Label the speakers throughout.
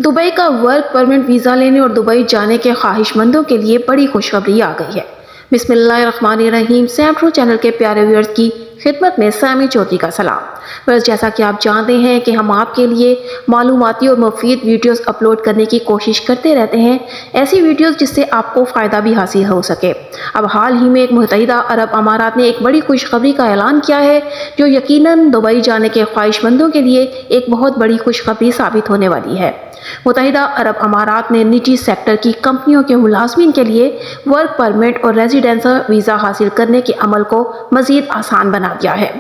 Speaker 1: Dubai کا work permit visa لینے اور دبئی جانے کے خواہش مندوں کے لیے بڑی خوشخبری آ گئی ہے۔ بسم اللہ الرحمن الرحیم۔ سیم ٹرو چینل کے پیارے ویورز کی خدمت میں سامی چودھری کا سلام۔ بس جیسا کہ آپ جانتے ہیں کہ ہم آپ کے لیے معلوماتی اور مفید ویڈیوز اپلوڈ کرنے کی کوشش کرتے رہتے ہیں، ایسی ویڈیوز جس سے آپ کو فائدہ بھی حاصل ہو سکے۔ اب حال ہی میں متحدہ عرب امارات نے ایک بڑی خوشخبری کا اعلان کیا ہے جو یقیناً دبئی جانے کے خواہش مندوں کے لیے ایک بہت بڑی خوشخبری ثابت ہونے والی ہے۔ متحدہ عرب امارات نے نجی سیکٹر کی کمپنیوں کے ملازمین کے لیے ورک پرمٹ اور ریزیڈنس ویزا حاصل کرنے کے عمل کو مزید آسان بنا دیا ہے۔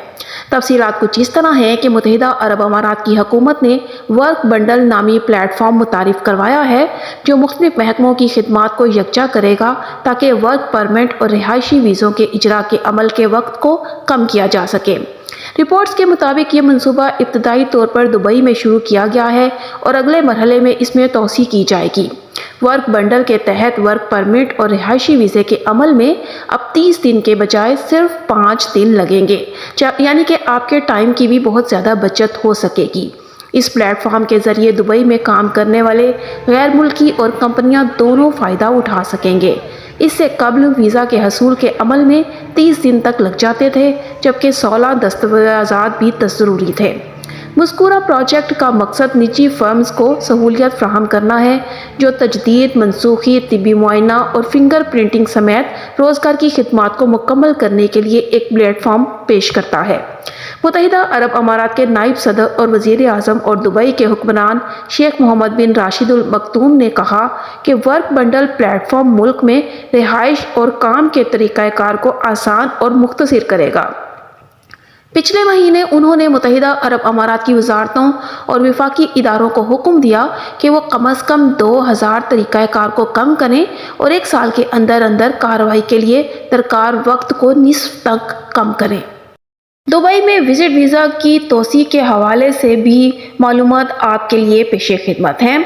Speaker 1: تفصیلات کچھ اس طرح ہیں کہ متحدہ عرب امارات کی حکومت نے ورک بنڈل نامی پلیٹ فارم متعارف کروایا ہے جو مختلف محکموں کی خدمات کو یکجا کرے گا تاکہ ورک پرمٹ اور رہائشی ویزوں کے اجرا کے عمل کے وقت کو کم کیا جا سکے۔ رپورٹس کے مطابق یہ منصوبہ ابتدائی طور پر دبئی میں شروع کیا گیا ہے اور اگلے مرحلے میں اس میں توسیع کی جائے گی۔ ورک بنڈل کے تحت ورک پرمٹ اور رہائشی ویزے کے عمل میں اب 30 دن کے بجائے صرف 5 دن لگیں گے، یعنی کہ آپ کے ٹائم کی بھی بہت زیادہ بچت ہو سکے گی۔ اس پلیٹ فارم کے ذریعے دبئی میں کام کرنے والے غیر ملکی اور کمپنیاں دونوں فائدہ اٹھا سکیں گے۔ اس سے قبل ویزا کے حصول کے عمل میں 30 دن تک لگ جاتے تھے، جبکہ 16 دستاویزات بھی ضروری تھے۔ مذکورہ پروجیکٹ کا مقصد نجی فرمز کو سہولیات فراہم کرنا ہے جو تجدید، منسوخی، طبی معائنہ اور فنگر پرنٹنگ سمیت روزگار کی خدمات کو مکمل کرنے کے لیے ایک پلیٹ فارم پیش کرتا ہے۔ متحدہ عرب امارات کے نائب صدر اور وزیر اعظم اور دبئی کے حکمران شیخ محمد بن راشد ال مکتوم نے کہا کہ ورک بنڈل پلیٹ فارم ملک میں رہائش اور کام کے طریقہ کار کو آسان اور مختصر کرے گا۔ پچھلے مہینے انہوں نے متحدہ عرب امارات کی وزارتوں اور وفاقی اداروں کو حکم دیا کہ وہ کم از کم 2000 طریقہ کار کو کم کریں اور 1 سال کے اندر اندر کارروائی کے لیے درکار وقت کو نصف تک کم کریں۔ دبئی میں وزٹ ویزا کی توسیع کے حوالے سے بھی معلومات آپ کے لیے پیش خدمت ہیں۔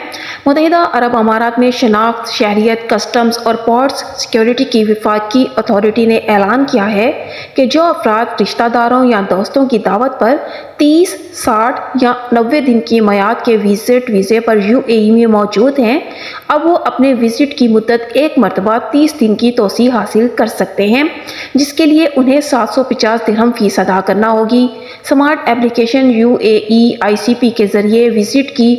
Speaker 1: متحدہ عرب امارات میں شناخت، شہریت، کسٹمز اور پورٹس سیکیورٹی کی وفاقی اتھارٹی نے اعلان کیا ہے کہ جو افراد رشتہ داروں یا دوستوں کی دعوت پر 30، 60 یا 90 دن کی میعاد کے وزٹ ویزے پر UAE میں موجود ہیں، اب وہ اپنے وزٹ کی مدت ایک مرتبہ 30 دن کی توسیع حاصل کر سکتے ہیں، جس کے لیے انہیں 750 درہم فیس ادا کرنا ہوگی۔ سمارٹ ایپلیکیشن UAE ICP کے ذریعے وزٹ کی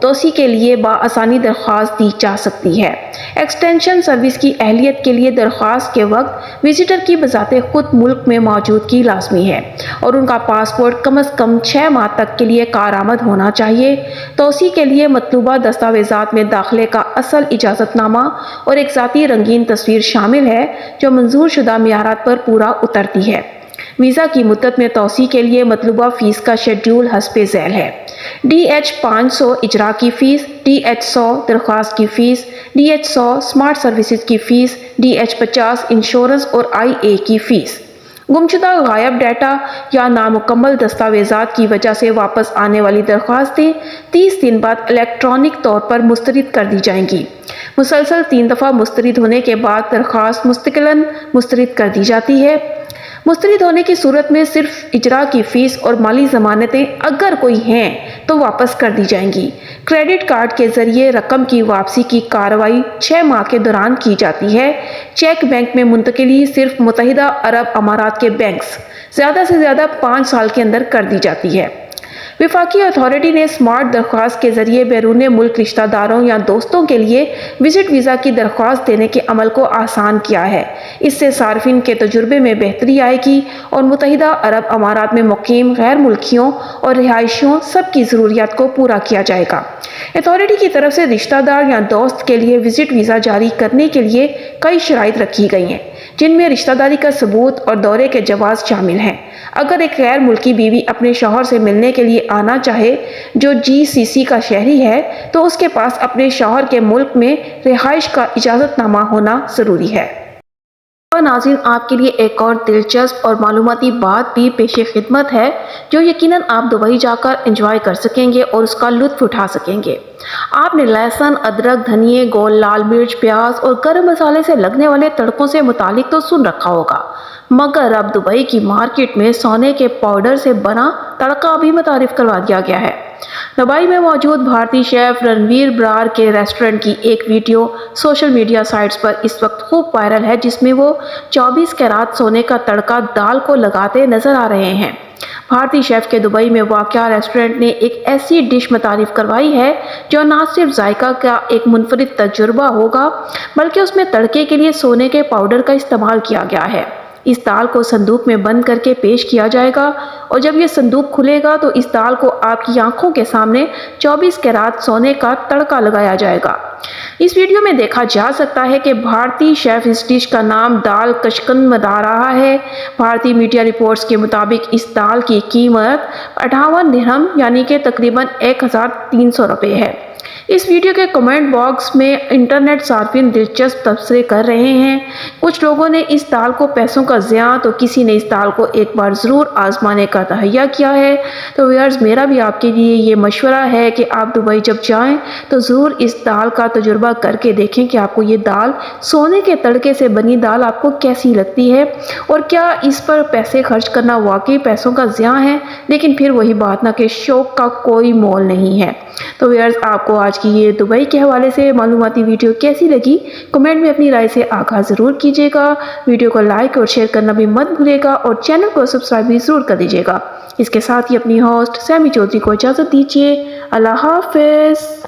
Speaker 1: توسیع کے لیے بآسانی درخواست دی جا سکتی ہے۔ ایکسٹینشن سروس کی اہلیت کے لیے درخواست کے وقت وزٹر کی بذات خود ملک میں موجودگی لازمی ہے اور ان کا پاسپورٹ کم از کم 6 ماہ تک کے لیے کارآمد ہونا چاہیے۔ توسیع کے لیے مطلوبہ دستاویزات میں داخلے کا اصل اجازت نامہ اور ایک ذاتی رنگین تصویر شامل ہے جو منظور شدہ معیارات پر پورا اترتی ہے۔ ویزا کی مدت میں توسیع کے لیے مطلوبہ فیس کا شیڈول حسب ذیل ہے۔ DH 500 اجرا کی فیس، DH 100 درخواست کی فیس، DH 100 سمارٹ سروسز کی فیس، DH 50 انشورنس اور IA کی فیس۔ گمشدہ غائب ڈیٹا یا نامکمل دستاویزات کی وجہ سے واپس آنے والی درخواستیں 30 دن بعد الیکٹرانک طور پر مسترد کر دی جائیں گی۔ مسلسل 3 دفعہ مسترد ہونے کے بعد درخواست مستقلاً مسترد کر دی جاتی ہے۔ مسترد ہونے کی صورت میں صرف اجرا کی فیس اور مالی ضمانتیں اگر کوئی ہیں تو واپس کر دی جائیں گی۔ کریڈٹ کارڈ کے ذریعے رقم کی واپسی کی کارروائی 6 ماہ کے دوران کی جاتی ہے۔ چیک بینک میں منتقلی صرف متحدہ عرب امارات کے بینکس زیادہ سے زیادہ 5 سال کے اندر کر دی جاتی ہے۔ وفاقی اتھارٹی نے سمارٹ درخواست کے ذریعے بیرون ملک رشتہ داروں یا دوستوں کے لیے وزٹ ویزا کی درخواست دینے کے عمل کو آسان کیا ہے۔ اس سے صارفین کے تجربے میں بہتری آئے گی اور متحدہ عرب امارات میں مقیم غیر ملکیوں اور رہائشیوں سب کی ضروریات کو پورا کیا جائے گا۔ اتھارٹی کی طرف سے رشتہ دار یا دوست کے لیے وزٹ ویزا جاری کرنے کے لیے کئی شرائط رکھی گئی ہیں، جن میں رشتہ داری کا ثبوت اور دورے کے جواز شامل ہیں۔ اگر ایک غیر ملکی بیوی اپنے شوہر سے ملنے کے لیے آنا چاہے جو GCC کا شہری ہے تو اس کے پاس اپنے شوہر کے ملک میں رہائش کا اجازت نامہ ہونا ضروری ہے۔ ناظرین، آپ کے لیے ایک اور دلچسپ اور معلوماتی بات بھی پیش خدمت ہے جو یقیناً آپ دبئی جا کر انجوائے کر سکیں گے اور اس کا لطف اٹھا سکیں گے۔ آپ نے لہسن، ادرک، دھنیے، گول لال مرچ، پیاز اور گرم مسالے سے لگنے والے تڑکوں سے متعلق تو سن رکھا ہوگا، مگر اب دبئی کی مارکیٹ میں سونے کے پاؤڈر سے بنا تڑکا بھی متعارف کروا دیا گیا ہے۔ دبئی میں موجود بھارتی شیف رنویر برار کے ریسٹورنٹ کی ایک ویڈیو سوشل میڈیا سائٹس پر اس وقت خوب وائرل ہے، جس میں وہ 24 کیرات سونے کا تڑکا دال کو لگاتے نظر آ رہے ہیں۔ بھارتی شیف کے دبئی میں واقع ریسٹورنٹ نے ایک ایسی ڈش متعارف کروائی ہے جو نہ صرف ذائقہ کا ایک منفرد تجربہ ہوگا بلکہ اس میں تڑکے کے لیے سونے کے پاؤڈر کا استعمال کیا گیا ہے۔ اس دال کو صندوق میں بند کر کے پیش کیا جائے گا اور جب یہ صندوق کھلے گا تو اس دال کو آپ کی آنکھوں کے سامنے 24 کیرات سونے کا تڑکا لگایا جائے گا۔ اس ویڈیو میں دیکھا جا سکتا ہے کہ بھارتی شیف اس ڈش کا نام دال کشکن بتا رہا ہے۔ بھارتی میڈیا رپورٹس کے مطابق اس دال کی قیمت 58 درہم یعنی کہ تقریباً 1300 روپے ہے۔ اس ویڈیو کے کمنٹ باکس میں انٹرنیٹ صارفین دلچسپ تبصرے کر رہے ہیں۔ کچھ لوگوں نے اس دال کو پیسوں کا زیاں تو کسی نے اس دال کو ایک بار ضرور آزمانے کا تہیہ کیا ہے۔ تو ویئرز، میرا بھی آپ کے لیے یہ مشورہ ہے کہ آپ دبئی جب جائیں تو ضرور اس دال کا تجربہ کر کے دیکھیں کہ آپ کو یہ دال، سونے کے تڑکے سے بنی دال، آپ کو کیسی لگتی ہے اور کیا اس پر پیسے خرچ کرنا واقعی پیسوں کا زیاں ہے۔ لیکن پھر وہی بات نہ کہ شوق کا کوئی مول نہیں ہے۔ تو ویئرز، آپ کو آج کی یہ دبئی کے حوالے سے معلوماتی ویڈیو کیسی لگی؟ کمنٹ میں اپنی رائے سے آگاہ ضرور کیجیے گا۔ ویڈیو کو لائک اور شیئر کرنا بھی مت بھولے گا اور چینل کو سبسکرائب بھی ضرور کر دیجیے گا۔ اس کے ساتھ ہی اپنی ہوسٹ سیمی چودھری کو اجازت دیجیے۔ اللہ حافظ۔